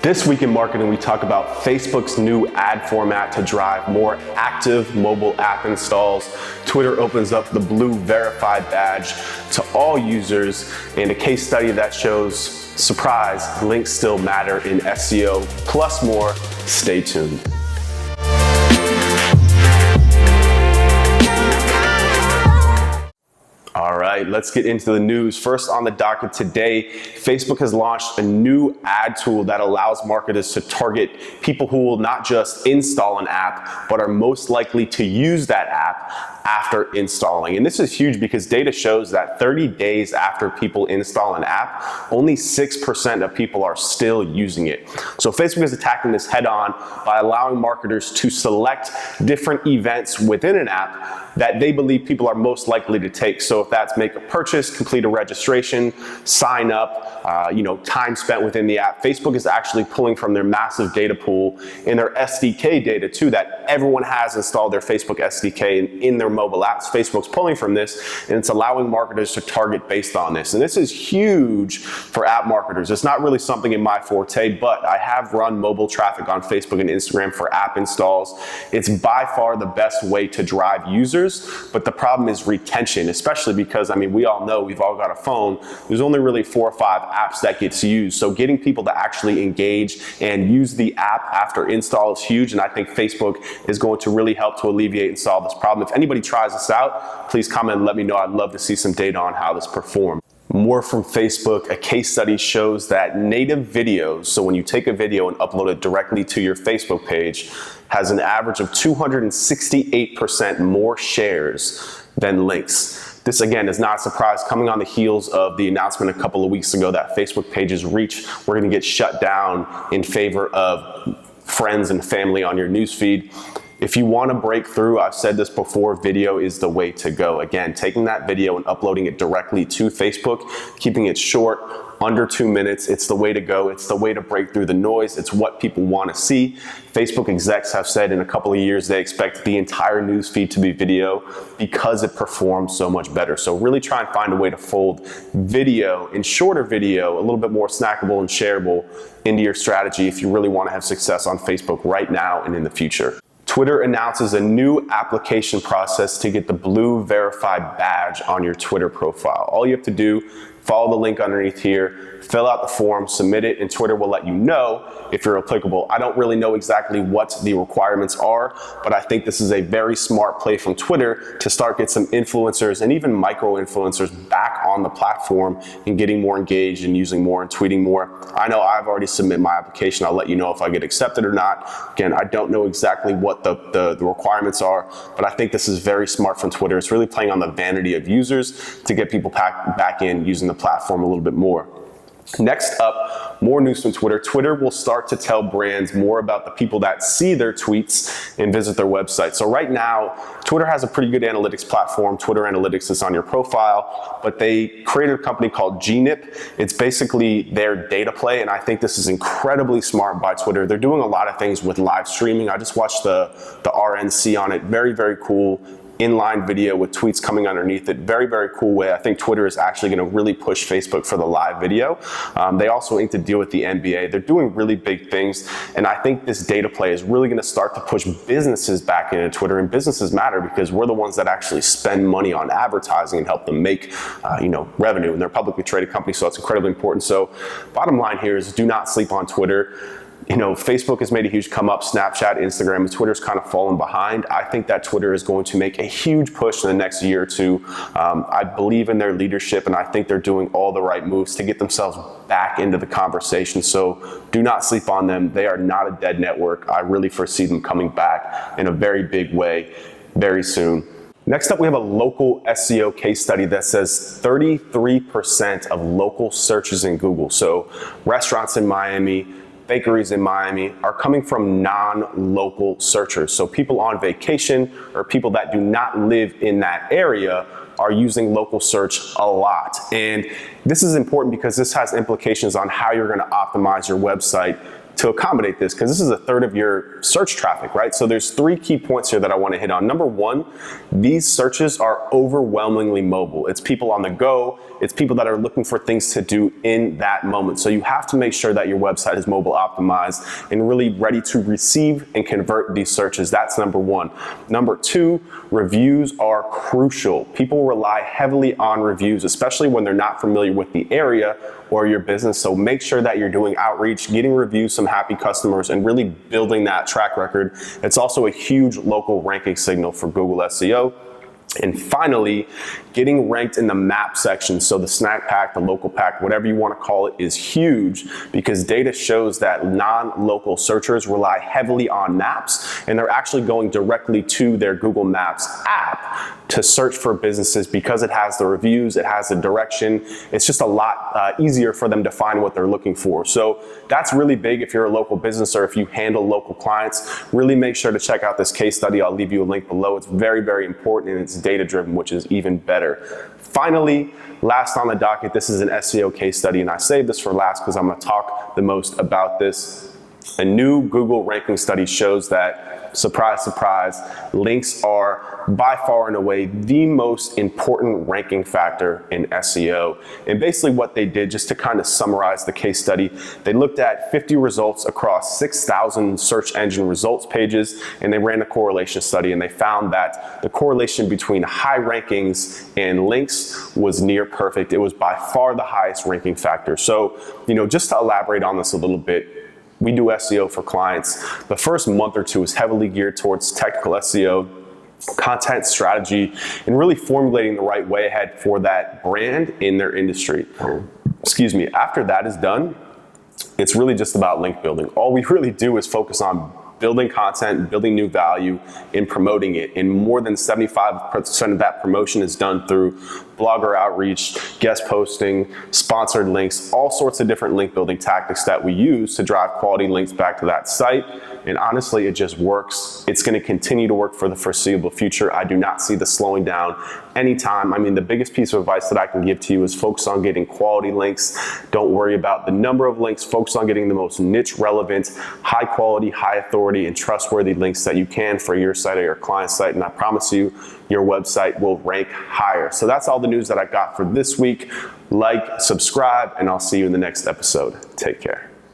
This week in marketing, we talk about Facebook's new ad format to drive more active mobile app installs. Twitter opens up the blue verified badge to all users, and a case study that shows, surprise, links still matter in SEO, plus more. Stay tuned. All right, let's get into the news. First on the docket today, Facebook has launched a new ad tool that allows marketers to target people who will not just install an app, but are most likely to use that app after installing. And this is huge because data shows that 30 days after people install an app, only 6% of people are still using it. So Facebook is attacking this head on by allowing marketers to select different events within an app that they believe people are most likely to take. So if that's make a purchase, complete a registration, sign up, time spent within the app, Facebook is actually pulling from their massive data pool in their SDK data too, that everyone has installed their Facebook SDK in their mobile apps. Facebook's pulling from this, and it's allowing marketers to target based on this. And this is huge for app marketers. It's not really something in my forte, but I have run mobile traffic on Facebook and Instagram for app installs. It's by far the best way to drive users, but the problem is retention, especially because, we all know, we've all got a phone. There's only really 4 or 5 apps that gets used. So getting people to actually engage and use the app after install is huge, and I think Facebook is going to really help to alleviate and solve this problem. If anybody tries this out, please comment and let me know. I'd love to see some data on how this performed. More from Facebook, a case study shows that native videos, so when you take a video and upload it directly to your Facebook page, has an average of 268% more shares than links. This again is not a surprise, coming on the heels of the announcement a couple of weeks ago that Facebook pages reach were going to get shut down in favor of friends and family on your newsfeed. If you want to break through, I've said this before, video is the way to go. Again, taking that video and uploading it directly to Facebook, keeping it short, under 2 minutes, it's the way to go. It's the way to break through the noise. It's what people want to see. Facebook execs have said in a couple of years they expect the entire news feed to be video because it performs so much better. So really try and find a way to fold video and shorter video, a little bit more snackable and shareable, into your strategy if you really want to have success on Facebook right now and in the future. Twitter announces a new application process to get the blue verified badge on your Twitter profile. All you have to do, follow the link underneath here, fill out the form, submit it, and Twitter will let you know if you're applicable. I don't really know exactly what the requirements are, but I think this is a very smart play from Twitter to start get some influencers and even micro-influencers back on the platform and getting more engaged and using more and tweeting more. I know I've already submitted my application. I'll let you know if I get accepted or not. Again, I don't know exactly what the requirements are, but I think this is very smart from Twitter. It's really playing on the vanity of users to get people back in using the platform a little bit more. Next up, more news from Twitter. Twitter will start to tell brands more about the people that see their tweets and visit their website. So right now, Twitter has a pretty good analytics platform. Twitter Analytics is on your profile, but they created a company called GNIP. It's basically their data play, and I think this is incredibly smart by Twitter. They're doing a lot of things with live streaming. I just watched the RNC on it. Very, very cool. Inline video with tweets coming underneath it. Very, very cool way. I think Twitter is actually going to really push Facebook for the live video. They also inked a deal with the NBA. They're doing really big things, and I think this data play is really going to start to push businesses back into Twitter, and businesses matter because we're the ones that actually spend money on advertising and help them make revenue, and they're a publicly traded company, so it's incredibly important. So bottom line here is do not sleep on Twitter. Facebook has made a huge come up, Snapchat, Instagram, and Twitter's kind of fallen behind. I think that Twitter is going to make a huge push in the next year or two. I believe in their leadership, and I think they're doing all the right moves to get themselves back into the conversation. So do not sleep on them. They are not a dead network. I really foresee them coming back in a very big way very soon. Next up, we have a local SEO case study that says 33% of local searches in Google, so restaurants in Miami, bakeries in Miami, are coming from non-local searchers. So people on vacation or people that do not live in that area are using local search a lot. And this is important because this has implications on how you're going to optimize your website to accommodate this, because this is a third of your search traffic, right? So there's 3 key points here that I want to hit on. Number 1, these searches are overwhelmingly mobile. It's people on the go. It's people that are looking for things to do in that moment. So you have to make sure that your website is mobile optimized and really ready to receive and convert these searches. That's number 1. Number 2, reviews are crucial. People rely heavily on reviews, especially when they're not familiar with the area or your business. So make sure that you're doing outreach, getting reviews, some happy customers, and really building that track record. It's also a huge local ranking signal for Google SEO. And finally, getting ranked in the map section, so the snack pack, the local pack, whatever you want to call it, is huge, because data shows that non-local searchers rely heavily on maps, and they're actually going directly to their Google Maps app to search for businesses because it has the reviews, it has the direction. It's just a lot easier for them to find what they're looking for. So that's really big if you're a local business or if you handle local clients. Really make sure to check out this case study. I'll leave you a link below. It's very, very important, and it's data-driven, which is even better. Finally, last on the docket, this is an SEO case study, and I saved this for last because I'm going to talk the most about this. A new Google ranking study shows that, surprise, surprise, links are by far and away the most important ranking factor in SEO. And basically what they did, just to kind of summarize the case study, they looked at 50 results across 6,000 search engine results pages, and they ran a correlation study, and they found that the correlation between high rankings and links was near perfect. It was by far the highest ranking factor. So, just to elaborate on this a little bit, we do SEO for clients. The first month or 2 is heavily geared towards technical SEO, content strategy, and really formulating the right way ahead for that brand in their industry. Excuse me. After that is done, it's really just about link building. All we really do is focus on building content, building new value, and promoting it. And more than 75% of that promotion is done through blogger outreach, guest posting, sponsored links, all sorts of different link building tactics that we use to drive quality links back to that site. And honestly, it just works. It's going to continue to work for the foreseeable future. I do not see this slowing down anytime. I mean, the biggest piece of advice that I can give to you is focus on getting quality links. Don't worry about the number of links. Focus on getting the most niche relevant, high quality, high authority, and trustworthy links that you can for your site or your client's site. And I promise you, your website will rank higher. So that's all the news that I got for this week. Like, subscribe, and I'll see you in the next episode. Take care.